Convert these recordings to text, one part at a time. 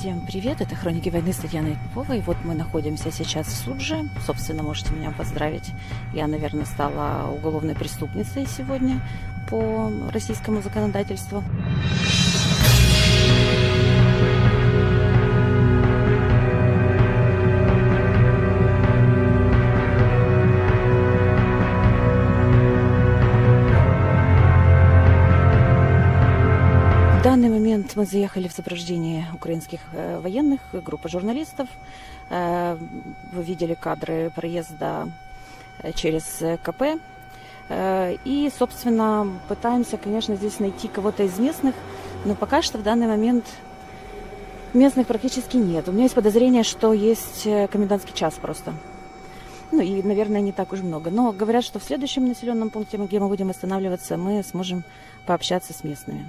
Всем привет, это «Хроники войны» с Татьяной Поповой. Вот мы находимся сейчас в Судже. Собственно, можете меня поздравить. Я, наверное, стала уголовной преступницей сегодня по российскому законодательству. В данный момент мы заехали в сопровождении украинских военных, группа журналистов. Вы видели кадры проезда через КП. И, собственно, пытаемся, конечно, здесь найти кого-то из местных, но пока что в данный момент местных практически нет. У меня есть подозрение, что есть комендантский час просто. Ну и, наверное, не так уж много. Но говорят, что в следующем населенном пункте, где мы будем останавливаться, мы сможем пообщаться с местными.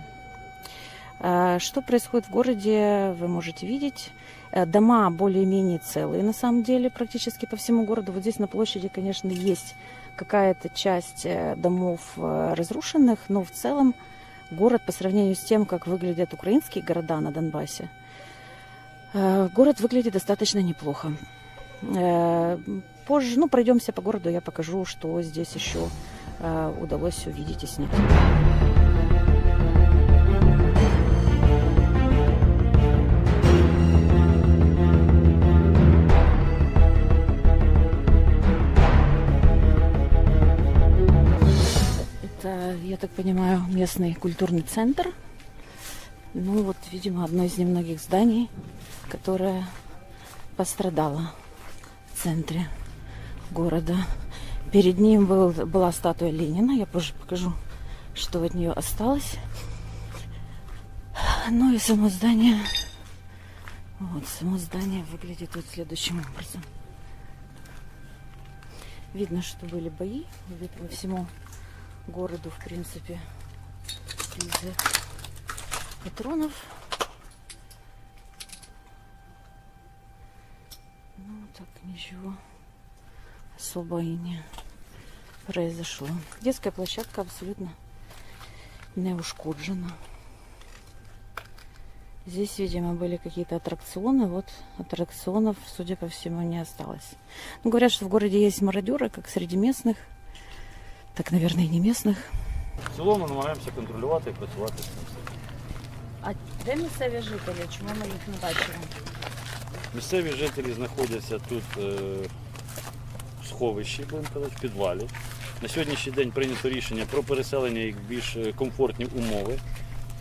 Что происходит в городе, вы можете видеть. Дома более-менее целые, на самом деле, практически по всему городу. Вот здесь на площади, конечно, есть какая-то часть домов разрушенных, но в целом город, по сравнению с тем, как выглядят украинские города на Донбассе, город выглядит достаточно неплохо. Позже, пройдемся по городу, я покажу, что здесь еще удалось увидеть и снять. Я так понимаю, местный культурный центр. Ну вот, видимо, одно из немногих зданий, которое пострадало в центре города. Перед ним была статуя Ленина. Я позже покажу, что от нее осталось. Ну и само здание. Вот, само здание выглядит вот следующим образом. Видно, что были бои. Видно по всему городу, в принципе, из патронов. Ну, так ничего особо и не произошло. Детская площадка абсолютно не ушкоджена. Здесь, видимо, были какие-то аттракционы. Вот аттракционов, судя по всему, не осталось. Ну, говорят, что в городе есть мародеры, как среди местных, так, наверное, і не місцевих. В цілому намагаємося контролювати і працювати з цим. А де місцеві жителі? Чому ми їх не бачимо? Місцеві жителі знаходяться тут в сховищі, будемо казати, в підвалі. На сьогоднішній день прийнято рішення про переселення їх в більш комфортні умови.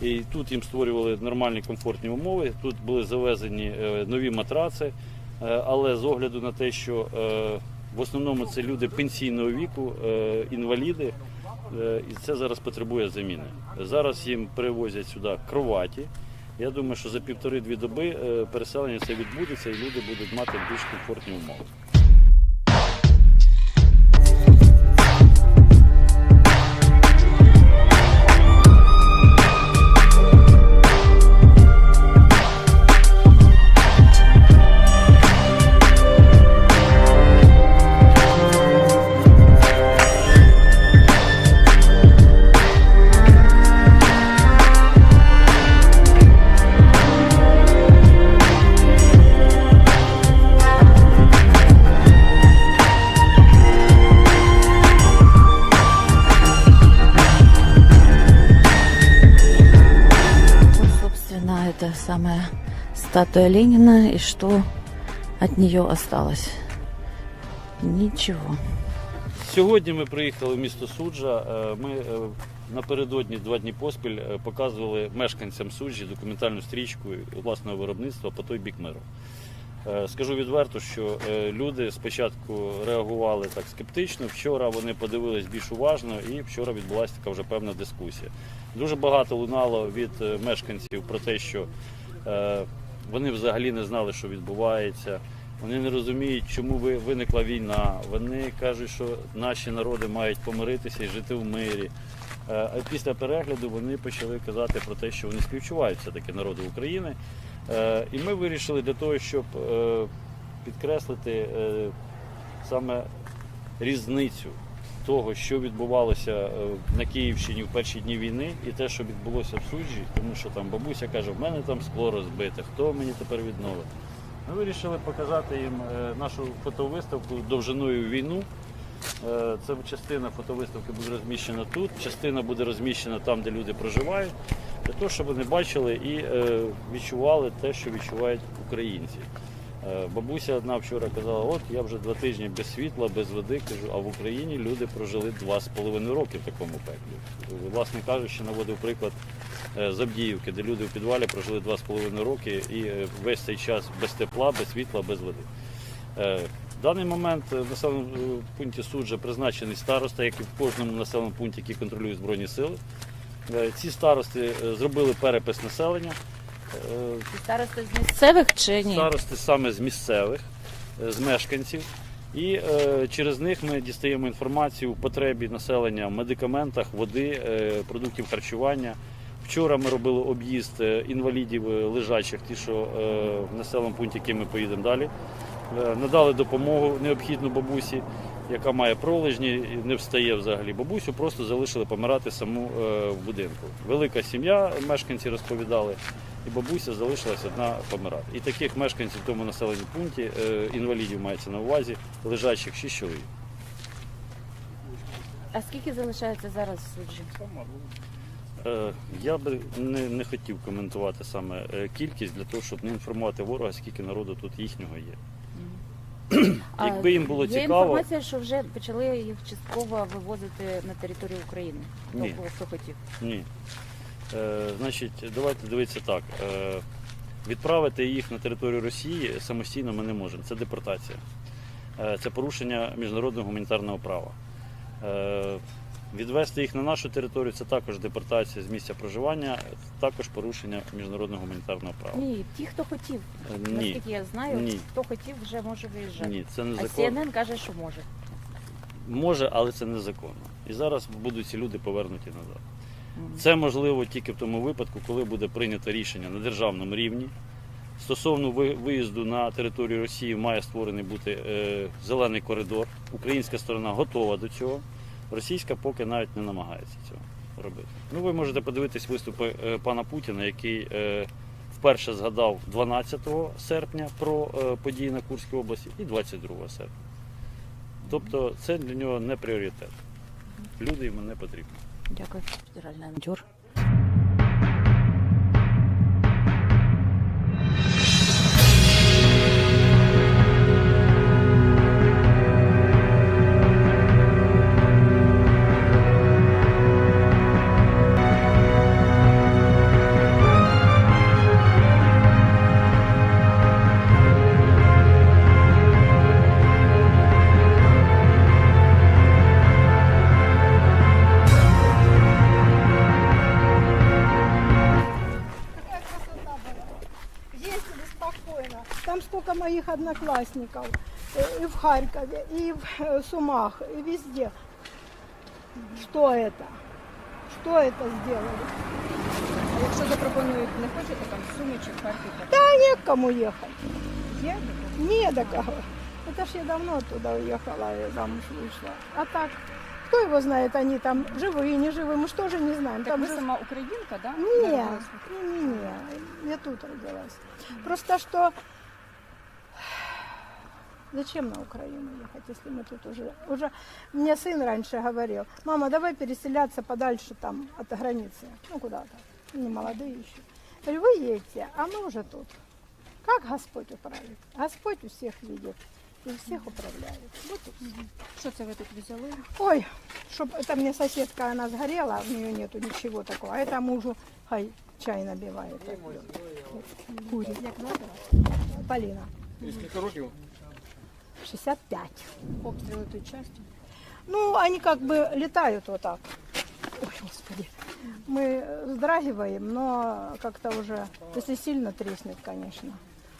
І тут їм створювали нормальні комфортні умови. Тут були завезені нові матраци, але з огляду на те, що в основному це люди пенсійного віку, інваліди, і це зараз потребує заміни. Зараз їм привозять сюди кроваті. Я думаю, що за 1,5-2 доби переселення це відбудеться і люди будуть мати більш комфортні умови. Это самая статуя Ленина, и что от нее осталось? Ничего. Сьогодні ми приїхали в місто Суджа. Ми напередодні 2 дні поспіль показували мешканцям Суджі документальну стрічку власного виробництва «По той бік миру». Скажу відверто, що люди спочатку реагували так скептично, вчора вони подивились більш уважно і вчора відбулася така вже певна дискусія. Дуже багато лунало від мешканців про те, що вони взагалі не знали, що відбувається, вони не розуміють, чому виникла війна, вони кажуть, що наші народи мають помиритися і жити в мирі. А після перегляду вони почали казати про те, що вони співчувають все-таки народу України. І ми вирішили для того, щоб підкреслити саме різницю того, що відбувалося на Київщині в перші дні війни, і те, що відбулося в суджі, тому що там бабуся каже, в мене там скло розбите, хто мені тепер відновить? Ми вирішили показати їм нашу фотовиставку довжиною в війну. Це частина фотовиставки буде розміщена тут, частина буде розміщена там, де люди проживають, для того, щоб вони бачили і відчували те, що відчувають українці. Бабуся одна вчора казала, от я вже 2 тижні без світла, без води, кажу, а в Україні люди прожили 2,5 роки в такому пеклі. Власне кажучи, наводив приклад з Авдіївки, де люди в підвалі прожили 2,5 роки і весь цей час без тепла, без світла, без води. В даний момент в населеному пункті Суджа призначений староста, як і в кожному населеному пункті, який контролює Збройні Сили. Ці старости зробили перепис населення. Старости з місцевих чи ні? Старости саме з місцевих, з мешканців. І через них ми дістаємо інформацію в потребі населення в медикаментах, води, продуктів харчування. Вчора ми робили об'їзд інвалідів лежачих, ті, що в населеному пункті, який ми поїдемо далі. Надали допомогу необхідну бабусі, яка має пролежні, не встає взагалі. Бабусю просто залишили помирати саму в будинку. Велика сім'я, мешканці розповідали, і бабуся залишилась одна помирати. І таких мешканців в тому населеному пункті, інвалідів мається на увазі, лежачих 6 чоловік. А скільки залишається зараз в суджі? Я би не хотів коментувати саме кількість для того, щоб не інформувати ворога, скільки народу тут їхнього є. Якби їм було є цікаво... інформація, що вже почали їх частково вивозити на територію України? Ні. Хто хотів? Ні. Значить, давайте дивитися так. Відправити їх на територію Росії самостійно ми не можемо. Це депортація. Це порушення міжнародного гуманітарного права. Відвести їх на нашу територію – це також депортація з місця проживання, також порушення міжнародного гуманітарного права. Ні, ті, хто хотів. Ні. Наскільки я знаю, Ні. хто хотів, вже може виїжджати. Ні, це не А закон. CNN каже, що може. Може, але це незаконно. І зараз будуть ці люди повернуті назад. Це можливо тільки в тому випадку, коли буде прийнято рішення на державному рівні. Стосовно виїзду на територію Росії має створений бути зелений коридор. Українська сторона готова до цього. Російська поки навіть не намагається цього робити. Ну, ви можете подивитись виступи пана Путіна, який вперше згадав 12 серпня про події на Курській області і 22 серпня. Тобто це для нього не пріоритет. Люди йому не потрібні. Дякую. Федеральний надзор. Спокойно. Там сколько моих одноклассников. И в Харькове, и в Сумах, и везде. Что это? Что это сделали? Якщо запропонують, не хочете там в Суми чи в Харків? так? Да не к кому ехать. Є? Не до кого. Это ж я давно туда уехала, я замуж вышла. А так, кто его знает, они там живые, не живые, мы что же не знаем. Так Там ви же... сама українка, так? Не, я тут родилась. Просто что зачем на Украину ехать, если мы тут уже... Мне сын раньше говорил, мама, давай переселяться подальше там от границы, ну куда-то, не молодые еще. Я говорю, вы едете, а мы уже тут. Как Господь управит? Господь у всех видит и всех управляет. Вот и всё. Що це ви тут взяли? Ой, чтоб это мне соседка, она сгорела, у нее нету ничего такого. А это мужу хай чай набивает. Курит. Як звати? Полина. І скільки років? 65. Обстріли тут часто? Ну, они как бы летают вот так. Ой, Господи. Мы вздрагиваем, но как-то уже, если сильно треснет, конечно.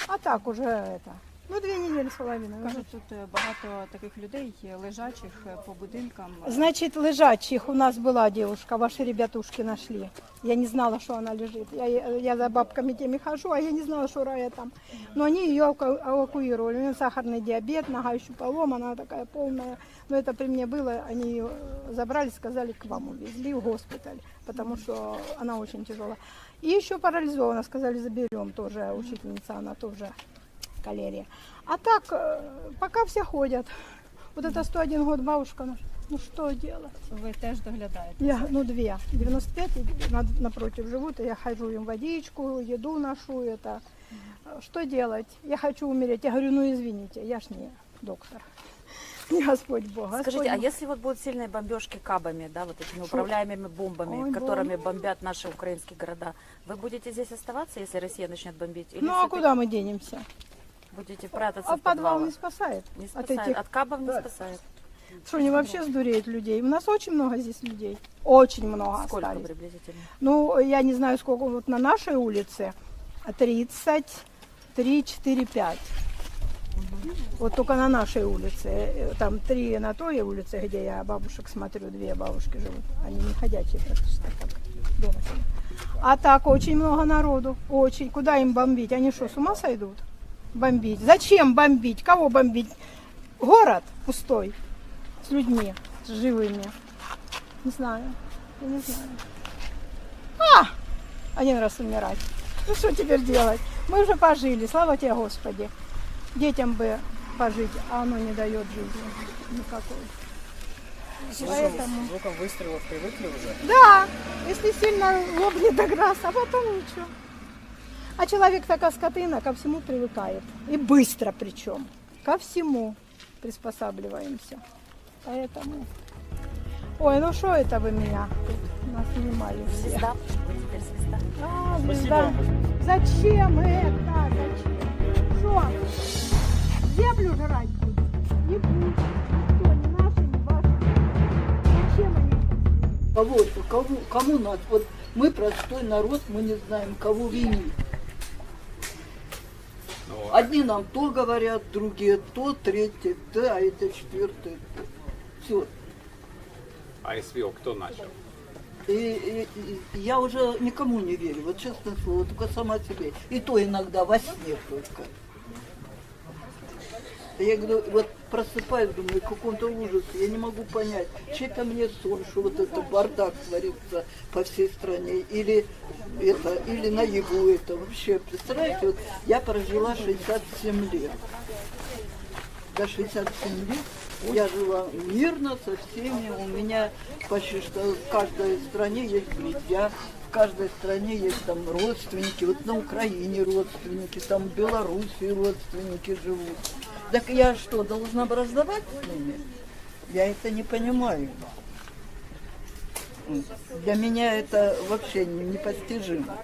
А так уже это, Ну, 2 недели с половиной. уже. Кажуть, тут багато таких людей лежачих по будинкам. Значит, лежачих у нас была девушка, ваши ребятушки нашли. Я не знала, что она лежит. Я за бабками теми хожу, а я не знала, что Рая там. Но они ее эвакуировали. У нее сахарный диабет, нога еще поломана, она такая полная. Но это при мне было, они ее забрали, сказали, к вам увезли в госпиталь, потому что она очень тяжелая. И еще парализована, сказали, заберем тоже, учительница, она тоже калерия. А так, пока все ходят. Вот это 101 год бабушка наша. Ну что делать? Ви теж доглядаєте? Я, 2, 95 и напротив живут, и я хожу им водичку, еду ношу, это. Что делать? Я хочу умереть. Я говорю, ну извините, я ж не доктор. Не Господь Бог. Господь Скажите, а Бог. если вот будут сильные бомбежки кабами, да, вот этими управляемыми бомбами, Ой, которыми бомбят наши украинские города, вы будете здесь оставаться, если Россия начнет бомбить? Или Ну а всё-таки куда мы денемся? будете прятаться А в подвал подвалах? не спасает. Не От спасает. этих, От кабов не спасает. что они вообще сдуреют людей. У нас очень много здесь людей. Очень много Сколько остались. приблизительно? Ну, я не знаю, сколько вот на нашей улице. 33, 4, 5. Вот только на нашей улице. Там 3 на той улице, где я бабушек смотрю, 2 бабушки живут. Они не ходячие практически так дома сидят. А так очень много народу. Очень. Куда им бомбить? Они что, с ума сойдут? Бомбить. Зачем бомбить? Кого бомбить? Город пустой. С людьми, с живыми. Не знаю. Я не знаю. Один раз умирать. Ну что теперь делать? Мы уже пожили, слава тебе, Господи. Детям бы пожить, а оно не дает жизни никакой. Поэтому... Звуком выстрелов привыкли уже? Да, если сильно лопнет так раз, а потом ничего. А человек такая скотина, ко всему привыкает. И быстро причем. Ко всему приспосабливаемся. Поэтому... Ой, ну что это вы меня тут нас снимали все? Звезда. Вы теперь звезда. А, Спасибо звезда. вам. Зачем это? Зачем? Что? Землю жрать будут? Не будут. Что, не наши, не ваши? Зачем они? Кому надо? Вот мы простой народ, мы не знаем, кого винить. Одни нам то говорят, другие то, третьи, да, это четвертое. Все. А СВО кто начал? И я уже никому не верю, вот честное слово, только сама себе. И то иногда во сне только. Я говорю, вот просыпаюсь, думаю, в каком-то ужасе, я не могу понять, чей-то мне сон, что вот это бардак творится по всей стране, или наяву это. Вообще, представляете, вот я прожила 67 лет. До 67 лет я жила мирно со всеми, у меня почти что в каждой стране есть друзья, в каждой стране есть там родственники, вот на Украине родственники, там в Беларуси родственники живут. Так я что, должна бы раздавать с ними? Я это не понимаю. Для меня это вообще непостижимо.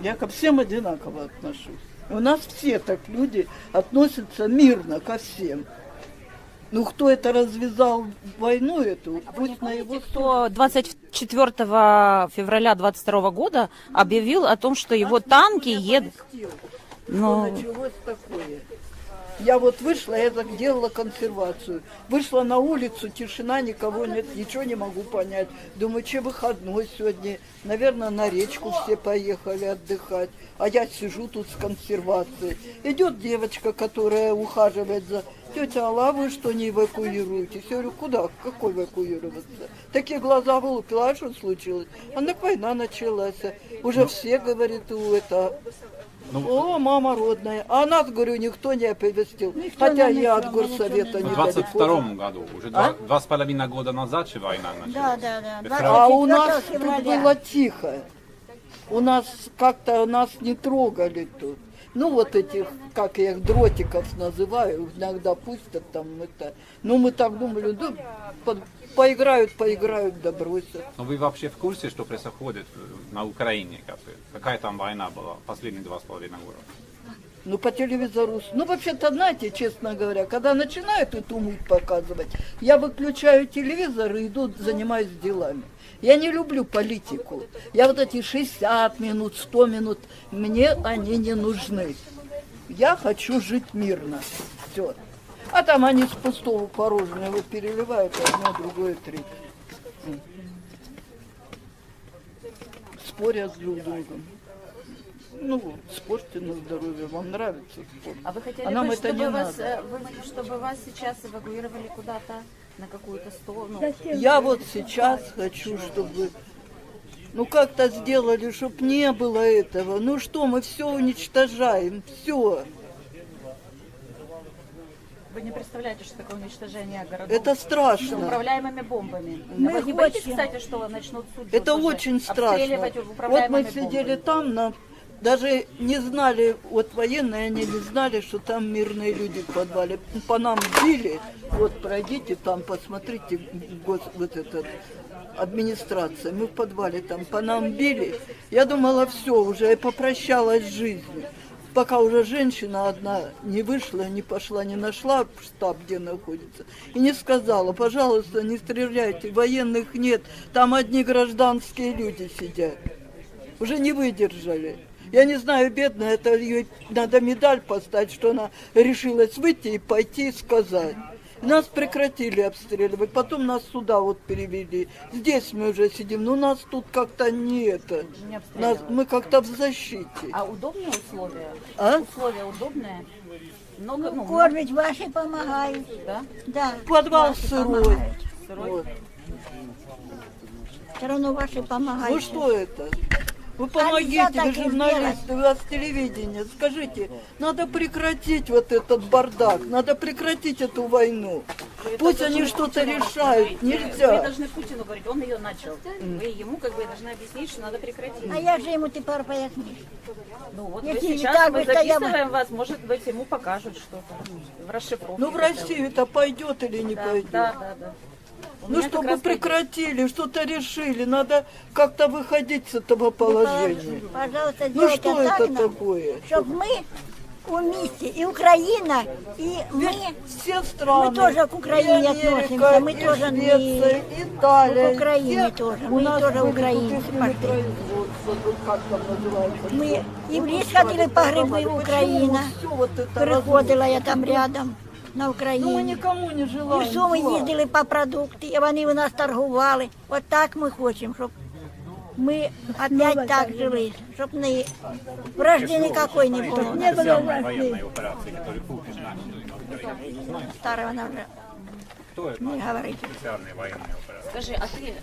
Я ко всем одинаково отношусь. У нас все так люди относятся мирно ко всем. Ну, кто это развязал войну эту, пусть на его Кто 24 февраля 22 года объявил о том, что его танки едут. Что Ну, началось такое? Я вот вышла, я так делала консервацию. Вышла на улицу, тишина, никого нет, ничего не могу понять. Думаю, че выходной сегодня? Наверное, на речку все поехали отдыхать. А я сижу тут с консервацией. Идет девочка, которая ухаживает за... Тетя Алла, вы что, не эвакуируетесь? Я говорю, куда? Какой эвакуироваться? Такие глаза вылупила, а что случилось? А так война началась. Уже все, говорит, о, мама родная. А нас, говорю, никто не оповестил. Хотя я от горсовета В не 22 году, уже 2,5 года назад же война началась. А у нас тут было тихо. У нас как-то нас не трогали тут. Ну вот этих, как я их, дротиков называю, иногда пустят там это. Ну мы так думали, да, поиграют, да бросят. Но вы вообще в курсе, что происходит на Украине? Какая там война была последние 2,5 года? Ну, по телевизору. Ну, вообще-то, знаете, честно говоря, когда начинают эту муть показывать, я выключаю телевизор и иду, занимаюсь делами. Я не люблю политику. Я вот эти 60 минут, 100 минут, мне они не нужны. Я хочу жить мирно. Все. А там они с пустого порожнего переливают одно, другое, третье. Спорят друг с другом. Ну, спорьте на здоровье, вам нравится спорт. А вы хотели А нам бы, это не чтобы вас, надо. чтобы вас сейчас эвакуировали куда-то на какую-то сторону? Я вот сейчас хочу, чтобы, ну, как-то сделали, чтобы не было этого. Ну что, мы все уничтожаем, все. Вы не представляете, что такое уничтожение городов Это страшно. управляемыми бомбами. Мы Вы не боитесь, хотим. кстати, что начнут Суджу Это тоже очень страшно. обстреливать Вот управляемыми мы сидели бомбами? там, нам даже не знали, вот военные, они не знали, что там мирные люди в подвале. По нам били, вот пройдите там, посмотрите, вот этот администрация, мы в подвале там, по нам били. Я думала, все, уже я попрощалась с жизнью. Пока уже женщина одна не вышла, не пошла, не нашла штаб, где находится, и не сказала, пожалуйста, не стреляйте, военных нет, там одни гражданские люди сидят. Уже не выдержали. Я не знаю, бедная, это ей надо медаль поставить, что она решилась выйти и пойти сказать. Нас прекратили обстреливать, потом нас сюда вот перевели. Здесь мы уже сидим, но нас тут как-то не это. Не Нас, обстреливают. мы как-то в защите. А удобные условия? А? Условия удобные? Много, ну, Кормить ваши помогают. да? Да. Подвал ваши сырой. помогают. Сырой? Вот. Все равно ваши помогают. Ну что это? Вы нельзя помогите, так вы и журналисты, вы с телевидения. Скажите, надо прекратить вот этот бардак, надо прекратить эту войну. Пусть они что-то решают, Вы нельзя. должны Путину говорить, он ее начал. Вы ему как бы должны объяснить, что надо прекратить. А як же йому тепер поясниш? Ну вот Если вы не сейчас так мы бы стояла- записываем вас, может быть, ему покажут что-то в расшифровке. Ну в Россию это пойдет или не Да, пойдет? да. У Ну меня как чтобы раз прекратили, что-то решили, надо как-то выходить с этого положения. Пожалуйста, Ну сделайте что так это нам, такое? чтобы мы вместе, и Украина, и мы, Все страны, Мы тоже к Украине и Америка, относимся, мы и тоже не- Швеция, Италия, к Украине все тоже, у мы нас тоже были украинцы куплены пошли. производства, вот как там называется. мы и в ліс ходили по гриби в Україна. Все вот это Переходила я там рядом на Ну мы Україні. никому не І желаем в Суми зла. їздили по продукти, і вони у нас торгували. От так ми хочемо, щоб ми опять так жили, щоб не вражди ніякої не було. Не було Военной операции, которую Путин начал на Украине. Стара вона вже Кто это? не говорить. Специальные военные операции. Скажи, а ты,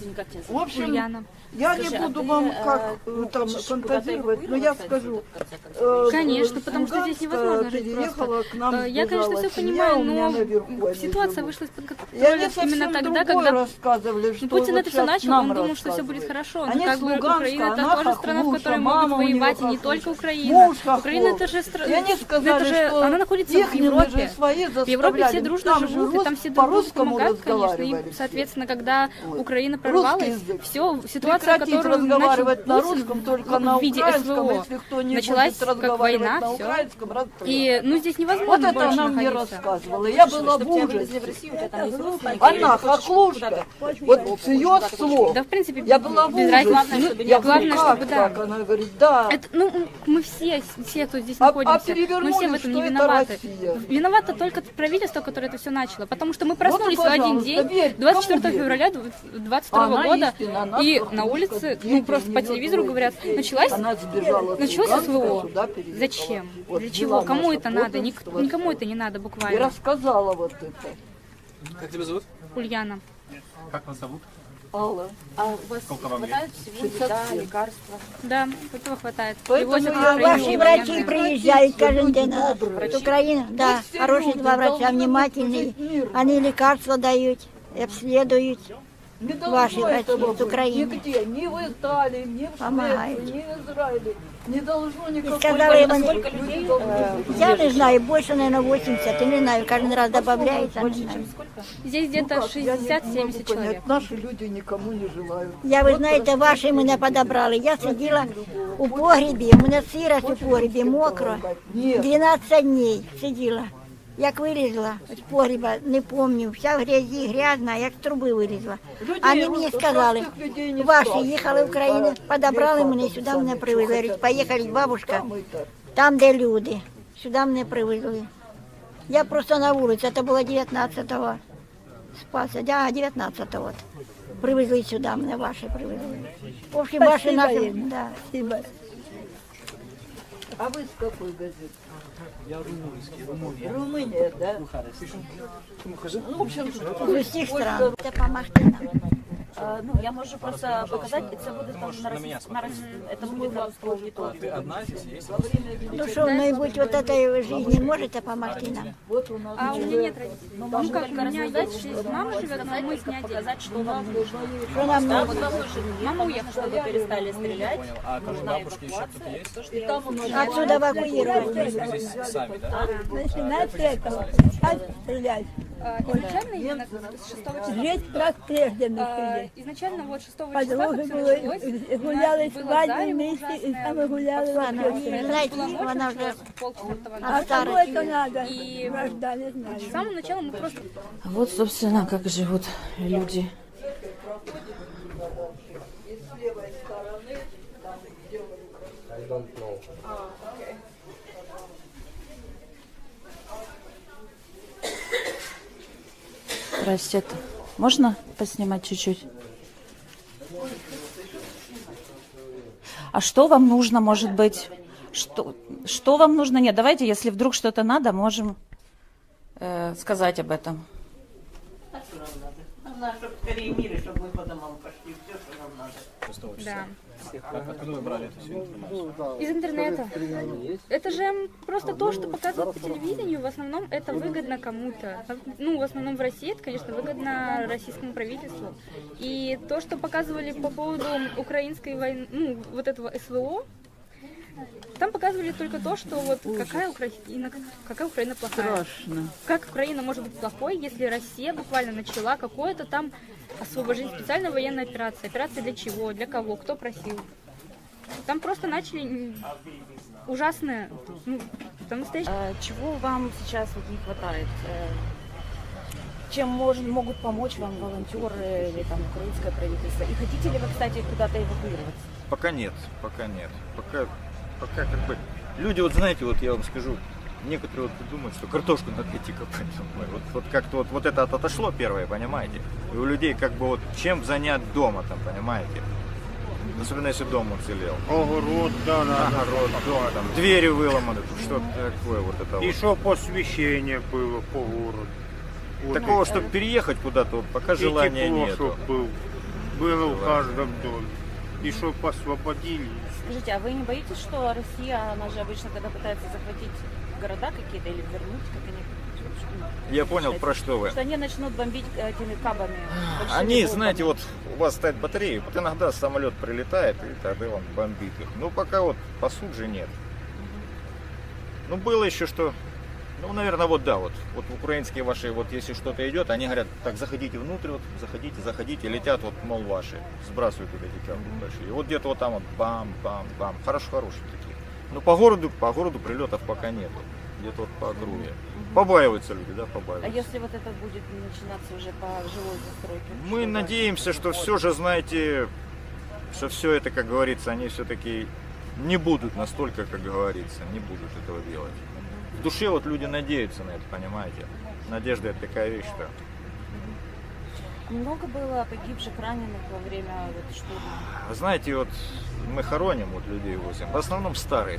Синь, как тебя В зовут? общем, Ульяна. я Скажи, не а буду ты, вам как ну, там хочешь фантазировать, куда-то но я эвакуироваться скажу. отсюда, в конце концов? Конечно, потому что здесь невозможно жить переехала просто. к нам, Я, конечно, все сбежала семья, понимаю, у меня но наверху они ситуация живут. вышла из-под И контроля они совсем именно тогда, другое когда рассказывали, что Путин вот это все сейчас начал, нам он думал, что все будет рассказывают. хорошо. Но Они как с бы Луганска, Украина это она тоже страна, в хохлуша, которой мама могут у нее воевать и не хохлуша, только Украина. муж Украина хохол. это же И они сказали, это же что она находится в ихние Европе. же свои В Европе все заставляли, дружно там живут, и рус- там все друг другу по-русскому помогают, конечно. разговаривали И, все. соответственно, когда Вот. Украина Русский прорвалась, язык. все, ситуация, Прекратить которую разговаривать на начал русском, Путин только на в виде украинском, СВО, если кто не началась будет как разговаривать война, на все. украинском, расстрел. И, ну, здесь Вот невозможно это больше она мне находиться. рассказывала. Я была в Чтобы тебя вывезли в ужасе. Россию, у тебя там есть родственники? Она Или ты хочешь хохлушка. куда-то? Вот с ее слов. Да, в принципе, Я была в без ужасе. разницы. чтобы не Я Главное, говорю, как чтобы, да. так? Она говорит, да. Это, ну, мы все, кто здесь А находимся, мы перевернули, все в этом не что это виноваты. Россия. Виновато только правительство, которое это все начало. Потому что мы проснулись Вот, в один пожалуйста, день, верь, 24 кому февраля 2022 Она года, истинно, она и просто на улице, дети ну, просто у по неё телевизору двое говорят, детей. началось Она сбежала с началось Луганска, СВО. сюда переехала. Зачем? Вот Для взяла чего? Кому наше это надо? подданство. Никому это не надо И буквально. рассказала вот это. Как тебя зовут? Ульяна. Как вас зовут? Алла. А у вас Сколько вам хватает всего, еда, 67. лекарства? Да, этого хватает. Поэтому Привозят в я Украину Ваши Украине врачи военные. приезжают каждый Люди день на нас. добрые. С Украины, да, все хорошие люди два врача, должны внимательные. жить мирно. Они лекарства дают, обследуют. Не должно Ваши врачи этого с быть. Украины. Нигде, ни в Италии, ни в Помогают. Швеции, ни в Израиле. Не должно никакой сказали, войны. они- Люди должны жить. Я не знаю, больше, наверное, 80, я не знаю, каждый раз добавляется, не знаю. Здесь где-то Ну как, я не могу 60-70 человек. понять. Наши люди никому не желают. Я, ви знаєте, ваші мене подобрали. Я сиділа у погрібі, у мене сирость у погрібі, мокро. Нет. 12 днів сиділа. Як вилізла з погріба, не пам'ятаю, вся в грязі, грязна, як з труби вилізла. Вони мені сказали, простих людей не ваші спрашивают, їхали в Україну, а подобрали века мене тут сюди, самі, мене що привезли. хотят. Говорять, поїхали, бабушка, Там и так. там, де люди. Сюди мене привезли. Я просто на вулиці, це було 19-го. Спася, 19-го. От. Привезли сюди, мене ваші привезли. В общем, ваші наші. Да. А вы с какой газеты? Я румынский. Румыния, да? Ну, в общем, З усіх стран. Це помогти нам. Ну, я можу просто показати, це буде там це буде на русскую аудиторию. Ну, что-нибудь вот этой жизни можете помогти нам? А у меня нет родителей. Ну, как, у меня есть мама живет, но мы с ней Сказать, что вам нужно. Что нам Да, нужно? вот вам нужно. Мама уехала, чтобы перестали стрелять. Нужна эвакуация. То, что я Отсюда эвакуировать. Начинать с этого. Отстрелять. Изначально именно с 6 числа. Жить как прежде начали. Изначально вот 6 числа, Подруги как все були, началось, гуляли было свадьбу зарево вместе, и ужасное. там и гуляли Она, вообще. знаете, Была ночь, она мы уже полчетвертого от А кому старости. это надо? И Вражда, не знаю. с самого начала мы просто Вот, собственно, как живут люди. Здрасте, это можно поснимать чуть-чуть? А что вам нужно, может быть? Что вам нужно? Нет, давайте, если вдруг что-то надо, можем сказать об этом. нам надо, чтобы скорее мире, чтобы мы по домам пошли. Все, что нам надо. да. Откуда вы брали эту всю информацию? Из интернета. Это же просто то, что показывают по телевидению, в основном это выгодно кому-то. Ну, в основном в России это, конечно, выгодно российскому правительству. И то, что показывали по поводу украинской войны, ну, вот этого СВО, там показывали только то, что вот какая Украина плохая. Страшно. Как Украина может быть плохой, если Россия буквально начала какое-то там освобождение, специальная военная операция. Операция для чего, для кого, кто просил. Там просто начали ужасное, ну, там настоящее. Чего вам сейчас вот не хватает? Чем могут помочь вам волонтеры или там украинское правительство? И хотите ли вы, кстати, куда-то эвакуироваться? Пока нет, пока нет. Пока как бы... Люди, вот знаете, вот я вам скажу, некоторые вот думают, что картошку надо идти копать. Вот как-то вот это отошло первое, понимаете? И у людей как бы вот чем занять дома там, понимаете? Особенно если дом уцелел. Огород, да, Огород, дома там, двери выломаны, что такое вот это И вот. чтоб освещение было по городу. Вот Такого, и- чтобы переехать куда-то, вот пока и желания тепло, нету. чтоб было в каждом доме. И чтоб освободили. Скажите, а вы не боитесь, что Россия, она же обычно, когда пытается захватить города какие-то или вернуть, как они... Я понял, про что вы. Что они начнут бомбить этими кабами. большими Они, бомбами. знаете, вот у вас стоят батареи, вот иногда самолет прилетает, и тогда он бомбит их. Ну, пока вот по суджи нет. Ну, было еще что, ну, наверное, вот да, вот в украинские ваши, вот если что-то идет, они говорят, так, заходите внутрь, вот, заходите, летят, вот, мол, ваши, сбрасывают вот эти кабли большие. И вот где-то вот там вот бам, хорошие такие. Ну, по городу прилетов пока нету. Где-то вот по округе. Побаиваются люди, да, А побаиваются. если вот это будет начинаться уже по жилой застройке? Мы надеемся, что все же, знаете, что все это, как говорится, они все-таки не будут настолько, как говорится, не будут этого делать. В душе вот люди надеются на это, понимаете? Надежда это такая вещь, что... Много было погибших, раненых во время вот штурма? Вы знаете, вот мы хороним вот людей возим. В основном старые.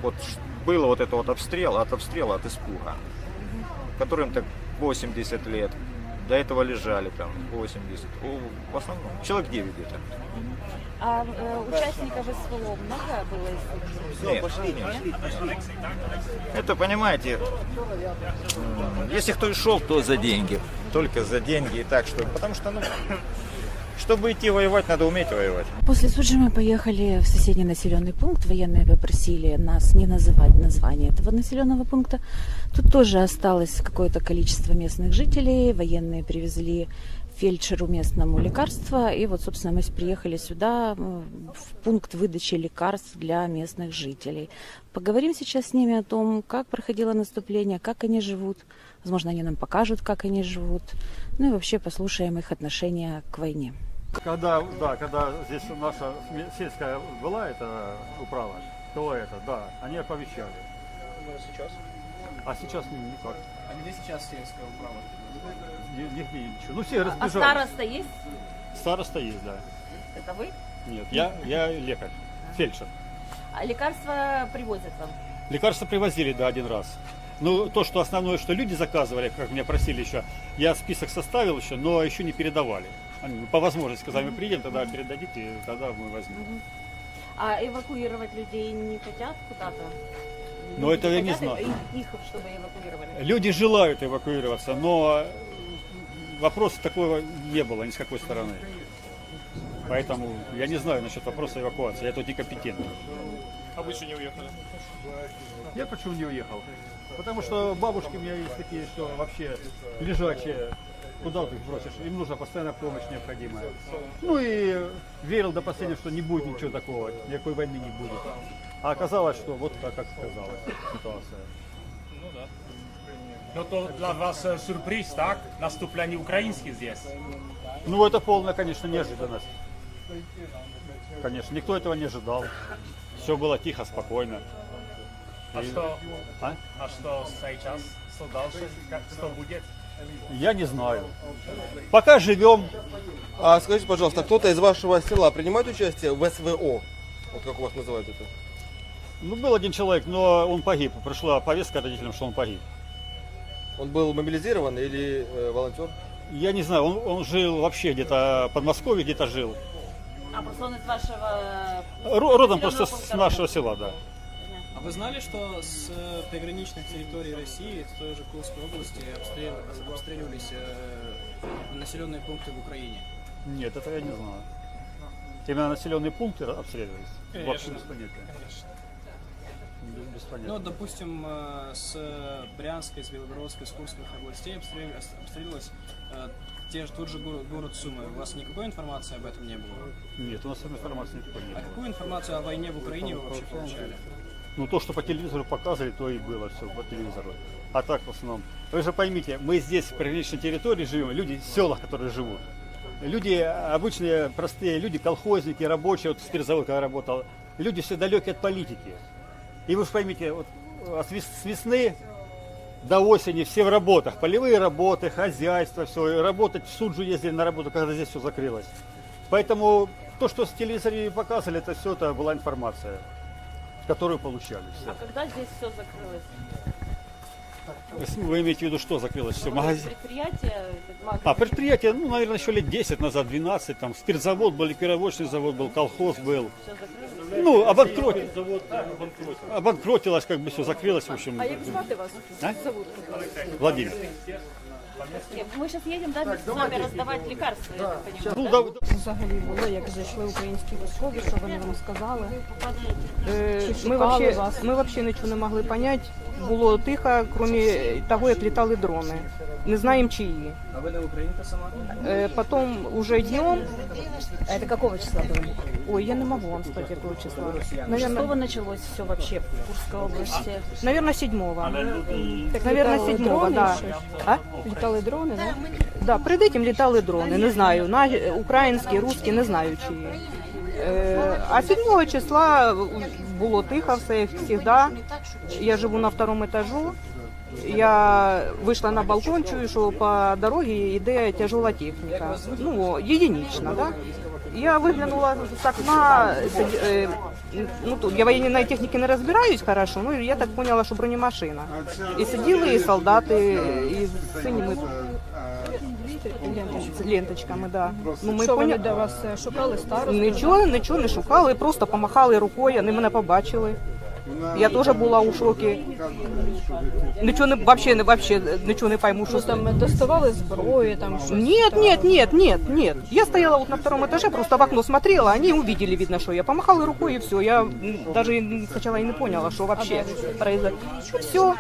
Вот было вот это вот обстрел, от испуга. Которым так 80 лет. До этого лежали там 80. В основном. Человек 9 где-то. А участников СВО много было из Нет, нет. Это, понимаете, если кто и шел, то за деньги. Только за деньги и так, что... Потому что, ну, чтобы идти воевать, надо уметь воевать. После Суджи мы поехали в соседний населенный пункт. Военные попросили нас не называть название этого населенного пункта. Тут тоже осталось какое-то количество местных жителей. Военные привезли фельдшеру местному лекарства. И вот, собственно, мы приехали сюда, в пункт выдачи лекарств для местных жителей. Поговорим сейчас с ними о том, как проходило наступление, как они живут. Возможно, они нам покажут, как они живут. Ну и вообще послушаем их отношение к войне. Когда здесь наша сельская была эта управа, то они оповещали. сейчас? А сейчас никак. А где сейчас сельская управа? Нигде ничего. Ну все А разбежались. староста есть? Староста есть, да. Это вы? Нет, я лекарь, фельдшер. А лекарства привозят вам? Лекарства привозили, да, один раз. Ну, то, что основное, что люди заказывали, как меня просили еще, я список составил еще, но еще не передавали. Они по возможности сказали, мы приедем, тогда передадите, и тогда мы возьмем. А эвакуировать людей не хотят куда-то? Но Люди это я не хотят знаю. Их, чтобы эвакуировали? Люди желают эвакуироваться, но вопроса такого не было ни с какой стороны. Поэтому я не знаю насчет вопроса эвакуации, я тут некомпетентный. А вы еще не уехали? Я почему не уехал? Потому что бабушки у меня есть такие, что вообще лежачие. Куда ты их бросишь? Им нужна постоянная помощь необходимая. Ну и верил до последнего, что не будет ничего такого, никакой войны не будет. А оказалось, что вот так, как сказалась ситуация. Ну да. No to dla was surprise, tak? Наступление украинских здесь. Ну это полная, конечно, неожиданность. Конечно, никто этого не ожидал. Все было тихо, спокойно. А что? А? А что сейчас? Что дальше? Что будет? Я не знаю. Пока живем. А скажите, пожалуйста, кто-то из вашего села принимает участие в СВО? Вот как у вас называют это? Ну, был один человек, но он погиб. Пришла повестка родителям, что он погиб. Он был мобилизирован или волонтер? Я не знаю, он жил вообще где-то в Подмосковье, где-то жил. А просто он из вашего... Родом просто с нашего села, да. А вы знали, что с приграничных территорий России, с той же Курской области, обстреливались населенные пункты в Украине? Нет, этого я не знаю. Именно населенные пункты обстреливались? Конечно. Вообще без понятия. Без понятия. Ну, допустим, с Брянской, с Белгородской, с Курской областей обстреливалась тот же город Сумы. У вас никакой информации об этом не было? Нет, у нас информации никакой не А было. какую информацию о войне в Украине вы вообще получали? Ну, то, что по телевизору показывали, то и было все по телевизору. А так, в основном. Вы же поймите, мы здесь в приграничной территории живем, люди в селах, которые живут. Люди, обычные, простые люди, колхозники, рабочие, вот спиртзавод, когда работал, люди все далекие от политики. И вы же поймите, вот с весны до осени все в работах, полевые работы, хозяйство, все, работать в Суджу ездили на работу, когда здесь все закрылось. Поэтому то, что с телевизора показывали, это все это была информация, которую получали. Все. А когда здесь все закрылось? Вы имеете в виду, что закрылось? Все, магазин? Предприятие? А, предприятие, ну, наверное, еще лет 10 назад, 12, там, спиртзавод был, ликероводочный завод был, колхоз был. Все закрылось? Ну, обанкротилось, как бы все закрылось, в общем. А як звати вас? А? Зовут? Владимир. Мы сейчас едем, да, с вами раздавать лекарства, я так понимаю. Ну, да? да, Взагалі було, як зайшли українські військові, що вони вам сказали? Ми взагалі нічого не могли зрозуміти. Було тихо, крім того, як літали дрони. Не знаємо чиї. А вы на Украине-то сама? Потім уже днем, А это какого числа было? ой, я не можу вам сказати, якого числа. 6 началось все вообще в Курской области. Наверное, 7-го. Наверное, 7-го, да. А? Летали дроны, да? Да, перед этим літали дрони, не знаю, на українські, русські, не знаю чиї. А 7 числа було тихо все, завжди. Я живу на 2-му етажу. Я вийшла на балкон, чую, що по дорозі йде тяжела техніка. Ну, єдинична, да? Я виглянула з окна, ну, тут я воєнної техніки не розбираюсь хорошо, ну, я так поняла, що бронемашина. І сиділи і солдати, і з синіми ленточками, да. Ну, ми вони до вас шукали старосту? Нічого не шукали, просто помахали рукою, вони мене побачили. Я теж була у шокі. Нічого нічого не пойму, що Там доставали зброю, там щось? Нет. Я стояла вот на 2-м этаже, просто в окно смотрела, они увидели, видно, что я помахала рукой и все. Я даже сначала и не поняла, что вообще произошло. Все,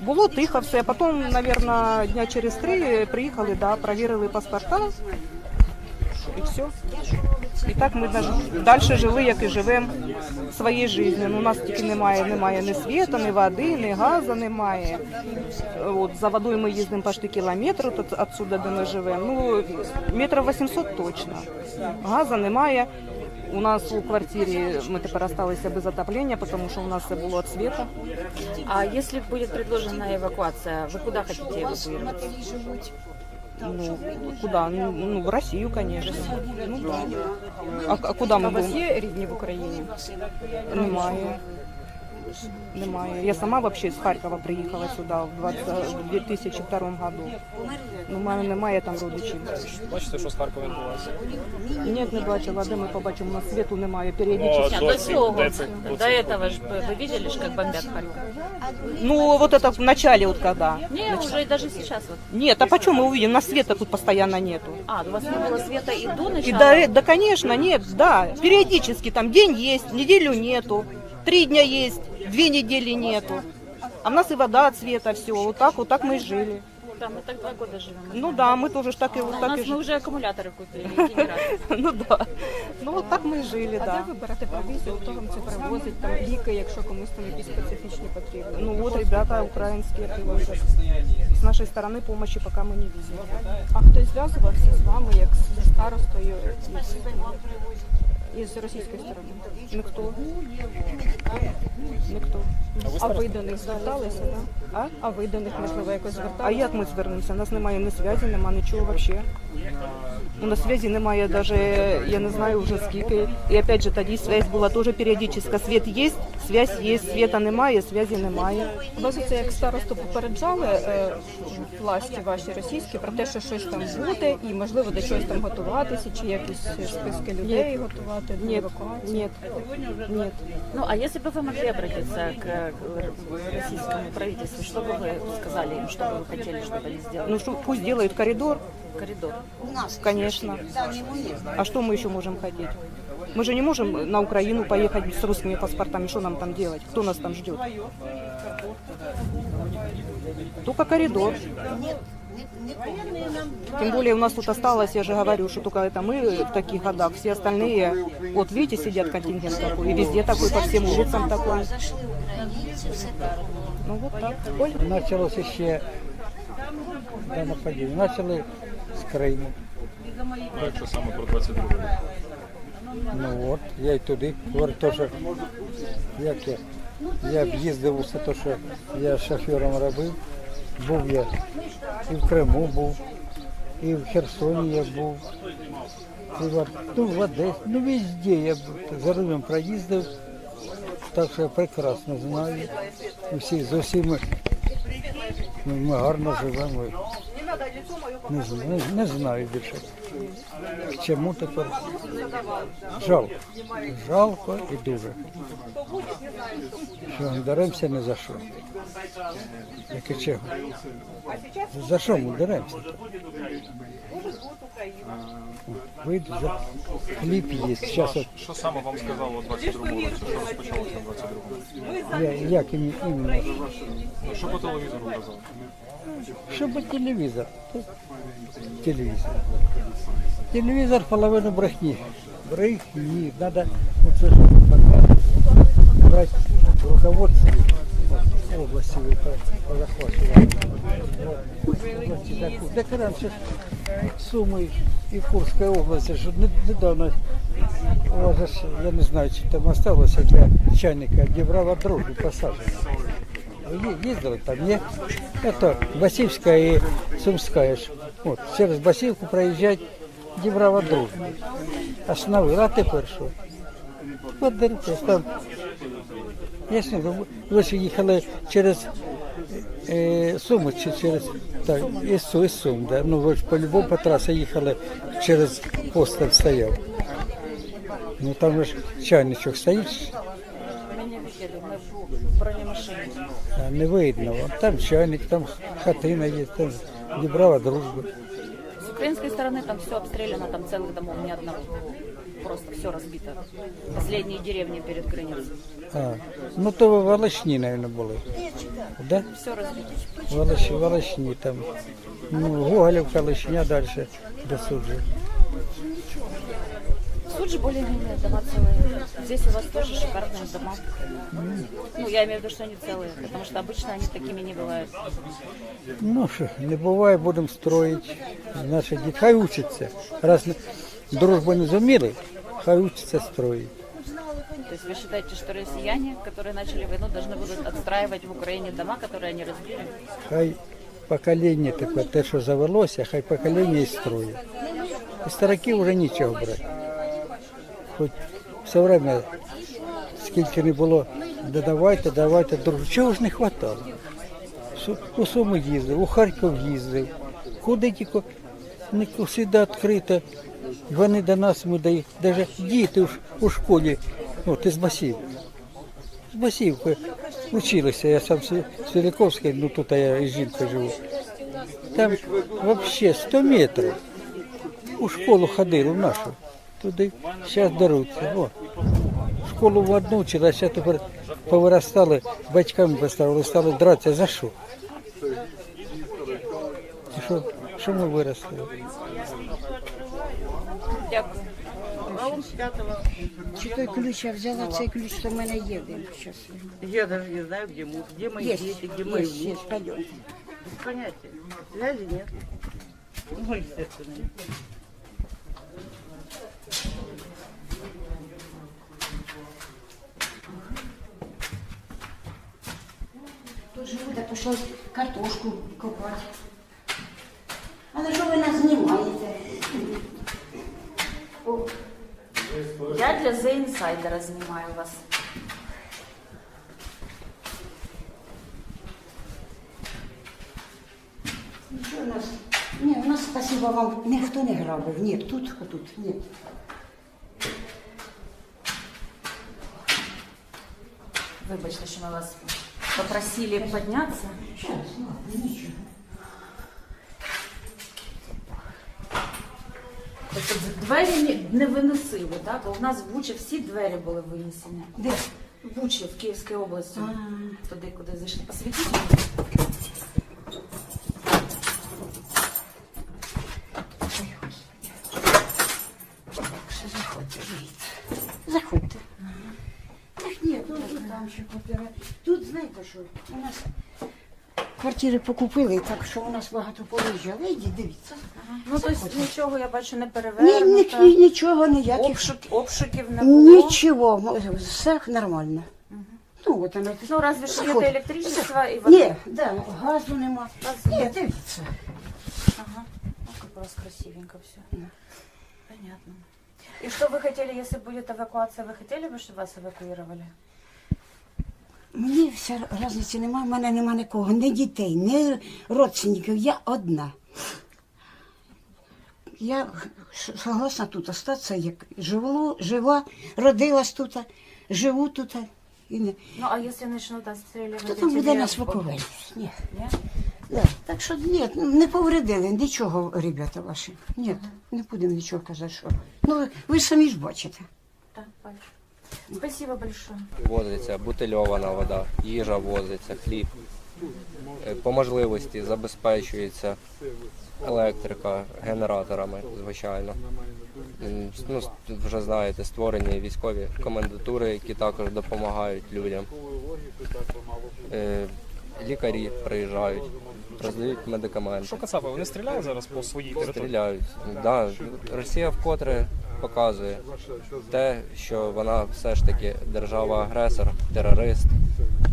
було тихо все. Потом, наверное, дня через 3 приїхали, да, проверили паспорта. І все. І так ми далі жили, як і живемо своєю життю. Ну, у нас тільки немає ні світу, ні води, ні газу немає. От, за водою ми їздимо почти кілометр відсюди, де ми живемо. Ну, 800 точно. Газу немає. У нас у квартирі ми тепер залишилися без отоплення, тому що у нас все було від світу. А если будет предложена эвакуация, вы куда хотите эвакуироваться? Ну, куда? Ну, в Росію, звісно. Ну, да. А куди ми А у вас будемо? є рідні в Україні? Немає. Немає. Я сама взагалі з Харкова приїхала сюди в 2002 году. Ну, у мене немає там родичів. Бачите, що з Харкова відбувається? Ні, не бачила, де ми побачимо, у нас світу немає, періодично. До цього, до этого ж вы видели, как бомбят Харьков? Ну, вот это в начале вот когда. Не, уже и даже сейчас вот. Нет, а почему мы увидим? У нас света тут постоянно нету. А, у вас не было света и до И начала? да, конечно, нет, да. Периодически там день есть, неделю нету, 3 дня есть, 2 недели нету. А у нас и вода от света, все. Вот так мы и жили. Да, мы так 2 года живем. Ну да, мы тоже ж так и У так нас и мы жили. уже аккумуляторы купили, генераторы. Ну да. Ну вот так мы и жили, А да. де ви берете провізію, хто вам це привозить, там ліки, якщо комусь там якісь специфічні потрібні? Ну вот ребята украинские привозят. С нашей стороны помощи пока мы не видим. А хтось зв'язувався з вами, як зі старостою із російської сторони? Никто. Никто. А ви до них зверталися, так? А ви до них, можливо, якось А зверталися? як ми звернемося? У нас немає ні зв'язі, немає нічого взагалі. У нас зв'язі немає навіть, я не знаю вже скільки. І опять же, тоді зв'язь була теж періодична. Світ є, зв'язь є, світа немає, зв'язі немає. Вас це як старосту попереджали власті ваші російські про те, що щось там буде і, можливо, до чогось там готуватися, чи якісь списки людей готувати до Нет, евакуації? нет. Ну, а если бы вы могли обратиться к российскому правительству, что бы вы сказали им, что бы вы хотели, чтобы они сделали? Ну что, пусть делают коридор, Коридор. конечно. А что мы еще можем хотеть? Мы же не можем на Украину поехать с русскими паспортами. Что нам там делать? Кто нас там ждет? Только коридор. Тем более у нас тут осталось, я же говорю, что только это мы в таких годах, все остальные, вот видите, сидят контингент такой, и везде такой, по всем улицам такой. Ну вот так. Почалося ще до нападіння. Почали з Криму. Що саме про 22 рік? Ну от, я й туди. Говорю, то, що, як я б їздив усе те, що я шофером робив. Був я і в Криму був, і в Херсоні я був, і в Одесі, ну везде я за рулем проїздив, так що я прекрасно знаю. Всі, з усіма ми гарно живемо. Не знаю більше. Чому тепер? Жалко. Жалко і дуже. Що не даремося ні за що. Як і чого? За що ми даремося? Вийду за хліб є. Зараз от Що саме вам сказали у 22-му році? Що розпочалося в 22-му? як іменно? Що по телевізору казали? Що по телевізор? Телевізор. Телевізор половину брехні. Брехні. Надо оце ж брати руководство області захвачувати. Так раніше Суми і Курська область, що недавно, я не знаю, чи там залишилося для чайника, Діброва дружбу посаджено. Вы ездили там, нет? Это Басівська и Сумская. Вот, через Басівку проезжать Діброва дружбу. Остановили, а тепер що? От дивіться, там. Я ж не знаю, ви ж їхали через Суми чи через так, із Сум, да? Ну ви ж по-любому по трасі їхали через пост там стояв. Ну там ж чайничок стоїть. Мы не видели, мы в бронемашине. А, не видно. Вон там чайник, там хатина є, там Діброва дружба. С украинской стороны там все обстреляно, там целых домов ни одного. Просто все разбито. Последние деревни перед границей. А, ну то ви в Волошні, мабуть, були. Да? Все разбито. Волошні там. Ну, Гоголівка, Лишня далі до суджу. Тут же более-менее дома целые. Здесь у вас тоже шикарные дома. Ну, я имею в виду, что они целые, потому что обычно они такими не бывают. Ну що, не буває, будемо строїти. Наші діти хай учаться. Раз дружбу не зуміли, хай учатся строить. То есть вы считаете, что россияне, которые начали войну, должны будут отстраивать в Украине дома, которые они разбили? Хай покоління таке, те, що завелося, хай покоління і строїть. І старики вже нічого брати. Хоч все время, скільки не було, да давайте, друг. Чого ж не вистачало? У Суми їздив, у Харків їздив, куди тільки, не завжди відкрито. І вони до нас, ми дають, навіть діти у школі, от із Басівки вчилися, я сам з Великовської, ну тут я із жінкою живу. Там взагалі 100 метрів. У школу ходили, в нашу. Туди зараз даруться. О. Школу в одну вчили, а зараз тепер повиростали, батьками поставили, стали дратися. За що? Що ми виросли? Дякую. Чи той ключ я взяла, цей ключ, що в мене є. Я даже не знаю, где муж, где мои дети, где мои внуки. Пойдем. Без понятия. Связи нет. Ну, естественно. Тут живу, так пішов картошку копати. Але що ви нас знімаєте? Я для The Insider знімаю вас. Нічого у нас. Ні, у нас, спасибо вам, ніхто не грабив. Ні, тут, ні. Вибачте, що ми вас попросили піднятися. Зараз, нічого. Тобто двері не виносили, так? Бо у нас в Бучі всі двері були винесені. Де? В Бучі, в Київській області. Туди, куди зайшли. Посвітіть. Заходьте. Так ні, ну там ще квартира. Тут, знаєте що, у нас квартири покупили, так що у нас багато поїжджали. Йдіть, дивіться. Ну, тобто нічого, я бачу, не Ні, перевернуто. нічого, ніяких. Обшуків не було. Нічого, все нормально. Ну, от вона. Ну, разве що Заходь. є електричество і вода. Ні, да, газу нема. Ні, дивіться. Ага. Ну, как у вас красивенько все. Понятно. И что вы хотели, если будет эвакуация, вы хотели бы, чтобы вас эвакуировали? Мені вся різниці немає, в мене нема нікого, ні дітей, ні родственників, я одна. Я согласна тут залишитися, як жива, родилась тут, живу тут. І не... Ну, а если начнут отстреливать? Хто там буде нас виковувати? Ні. Да. Так що ні, не повредили нічого, ребята ваші. Ні, не будемо нічого казати, що. Ну, ви самі ж бачите. Так, бачу. Спасибо большое. Возиться бутильована вода, їжа возиться, хліб. По можливості забезпечується електрика генераторами, звичайно. Ну, вже знаєте, створені військові комендатури, які також допомагають людям. Лікарі приїжджають, роздають медикаменти. Що Кацапи, вони стріляють зараз по своїй території? Стріляють. Да. Росія вкотре показує те, що вона все ж таки держава-агресор, терорист,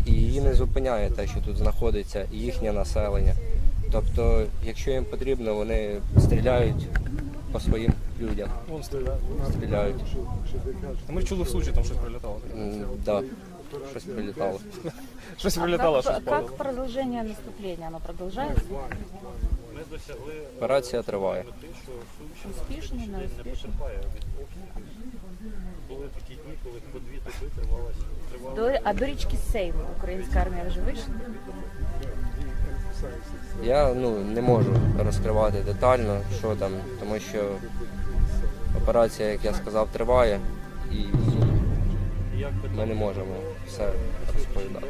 і її не зупиняє те, що тут знаходиться їхнє населення. Тобто, якщо їм потрібно, вони стріляють по своїм людям. Вон стріляють. Стріляють. Ми чули в Сучі, там щось прилітало. Так, щось прилітало. Щось прилітало, щось падало. Как продолжение наступления? Оно продолжается? Операція триває. Успішно, не успішно? Були такі дні, коли по 2 доби тривалося. А до річки Сейму українська армія вже вийшла? Я не можу розкривати детально, що там, тому що операція, як я сказав, триває, і ми не можемо все розповідати.